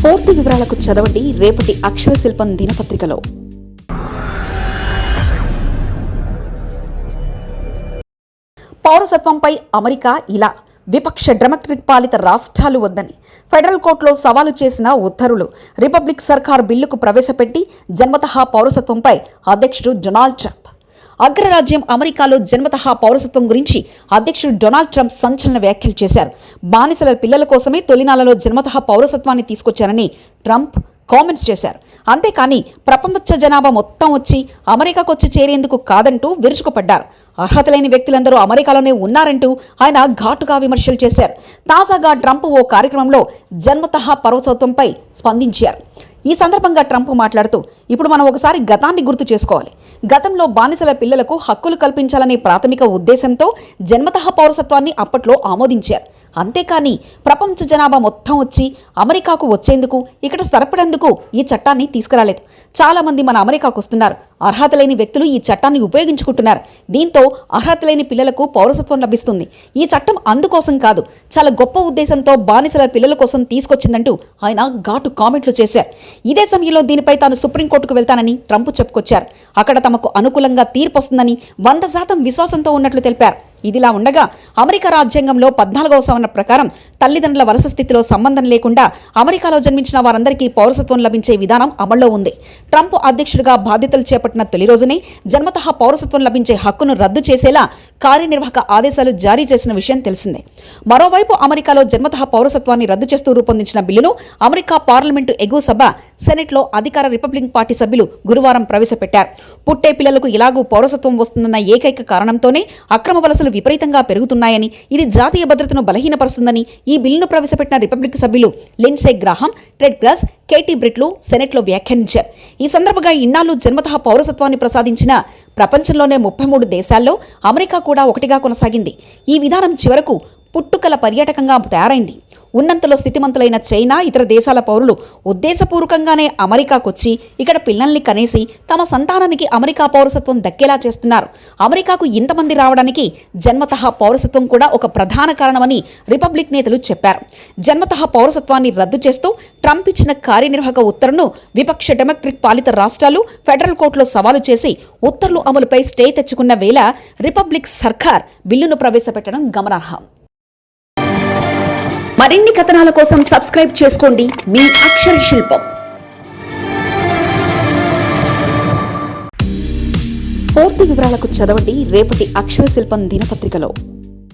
పూర్తి వివరాలకు చదవండి రేపటి అక్షర శిల్పం దినపత్రికలో. పౌరసత్వంపై అమెరికా ఇలా విపక్ష డెమోక్రటిక్ పాలిత రాష్ట్రాలు వద్దని ఫెడరల్ కోర్టులో సవాలు చేసిన ఉత్తర్వులు. రిపబ్లిక్ సర్కార్ బిల్లుకు ప్రవేశపెట్టి జన్మతహా పౌరసత్వంపై అధ్యక్షుడు డొనాల్డ్ ట్రంప్. అగ్రరాజ్యం అమెరికాలో జన్మతహా పౌరసత్వం గురించి అధ్యక్షుడు డొనాల్డ్ ట్రంప్ సంచలన వ్యాఖ్యలు చేశారు. బానిసల పిల్లల కోసమే తొలినాళ్లలో జన్మతహా పౌరసత్వాన్ని తీసుకొచ్చారని ట్రంప్ కామెంట్స్ చేశారు. అంతేకాని ప్రపంచ జనాభా మొత్తం వచ్చి అమెరికాకు వచ్చి చేరేందుకు కాదంటూ విరుచుకుపడ్డారు. అర్హత లేని వ్యక్తులందరూ అమెరికాలోనే ఉన్నారంటూ ఆయన ఘాటుగా విమర్శలు చేశారు. తాజాగా ట్రంప్ ఓ కార్యక్రమంలో జన్మతహా పౌరసత్వంపై స్పందించారు. ఈ సందర్భంగా ట్రంప్ మాట్లాడుతూ, ఇప్పుడు మనం ఒకసారి గతాన్ని గుర్తు చేసుకోవాలి. గతంలో బానిసల పిల్లలకు హక్కులు కల్పించాలనే ప్రాథమిక ఉద్దేశంతో జన్మతహా పౌరసత్వాన్ని అప్పట్లో ఆమోదించారు. అంతేకాని ప్రపంచ జనాభా మొత్తం వచ్చి అమెరికాకు వచ్చేందుకు, ఇక్కడ స్థిరపడేందుకు ఈ చట్టాన్ని తీసుకురాలేదు. చాలా మంది మన అమెరికాకు వస్తున్నారు. అర్హత లేని వ్యక్తులు ఈ చట్టాన్ని ఉపయోగించుకుంటున్నారు. దీంతో అర్హత లేని పిల్లలకు పౌరసత్వం లభిస్తుంది. ఈ చట్టం అందుకోసం కాదు, చాలా గొప్ప ఉద్దేశంతో బానిసల పిల్లల కోసం తీసుకొచ్చిందంటూ ఆయన ఘాటు కామెంట్లు చేశారు. ఇదే సమయంలో దీనిపై తాను సుప్రీంకోర్టుకు వెళ్తానని ట్రంప్ చెప్పుకొచ్చారు. అక్కడ తమకు అనుకూలంగా తీర్పు వస్తుందని 100% విశ్వాసంతో ఉన్నట్లు తెలిపారు. ఇదిలా ఉండగా అమెరికా రాజ్యాంగంలో 14వ సవరణ ప్రకారం తల్లిదండ్రుల వలస స్థితిలో సంబంధం లేకుండా అమెరికాలో జన్మించిన వారందరికీ పౌరసత్వం లభించే విధానం అమల్లో ఉంది. ట్రంప్ అధ్యక్షుడిగా బాధ్యతలు చేపట్టిన తొలి రోజునే జన్మతహా పౌరసత్వం లభించే హక్కును రద్దు చేసేలా కార్యనిర్వాహక ఆదేశాలు జారీ చేసిన విషయం తెలిసిందే. మరోవైపు అమెరికాలో జన్మతహా పౌరసత్వాన్ని రద్దు చేస్తూ రూపొందించిన బిల్లును అమెరికా పార్లమెంటు ఎగువ సభ సెనెట్లో అధికార రిపబ్లికన్ పార్టీ సభ్యులు గురువారం ప్రవేశపెట్టారు. పుట్టే పిల్లలకు ఇలాగూ పౌరసత్వం వస్తుందన్న ఏకైక కారణంతోనే అక్రమ వలసలు విపరీతంగా పెరుగుతున్నాయని, ఇది జాతీయ భద్రతను బలహీనపరుస్తుందని ఈ బిల్లును ప్రవేశపెట్టిన రిపబ్లిక్ సభ్యులు Lindsey Graham, Ted Cruz, Katie బ్రిట్లు సెనెట్లో వ్యాఖ్యానించారు. ఈ సందర్భంగా ఇన్నాళ్లు జన్మతహా పౌరసత్వాన్ని ప్రసాదించిన ప్రపంచంలోనే 33 దేశాల్లో అమెరికా కూడా ఒకటిగా కొనసాగింది. ఈ విధానం చివరకు పుట్టుకల పర్యాటకంగా తయారైంది. ఉన్నంతలో స్థితిమంతులైన చైనా, ఇతర దేశాల పౌరులు ఉద్దేశపూర్వకంగానే అమెరికాకొచ్చి ఇక్కడ పిల్లల్ని కనేసి తమ సంతానానికి అమెరికా పౌరసత్వం దక్కేలా చేస్తున్నారు. అమెరికాకు ఇంతమంది రావడానికి జన్మతహా పౌరసత్వం కూడా ఒక ప్రధాన కారణమని రిపబ్లిక్ నేతలు చెప్పారు. జన్మతహా పౌరసత్వాన్ని రద్దు చేస్తూ ట్రంప్ ఇచ్చిన కార్యనిర్వాహక ఉత్తర్వును విపక్ష డెమోక్రటిక్ పాలిత రాష్ట్రాలు ఫెడరల్ కోర్టులో సవాలు చేసి ఉత్తర్వుల అమలుపై స్టే తెచ్చుకున్న వేళ రిపబ్లిక్ సర్కార్ బిల్లును ప్రవేశపెట్టడం గమనార్హం. మరిన్ని కథనాల కోసం సబ్స్క్రైబ్ చేసుకోండి మీ అక్షర శిల్పం. పూర్తి వివరాలకు చదవండి రేపటి అక్షర శిల్పం దినపత్రికలో.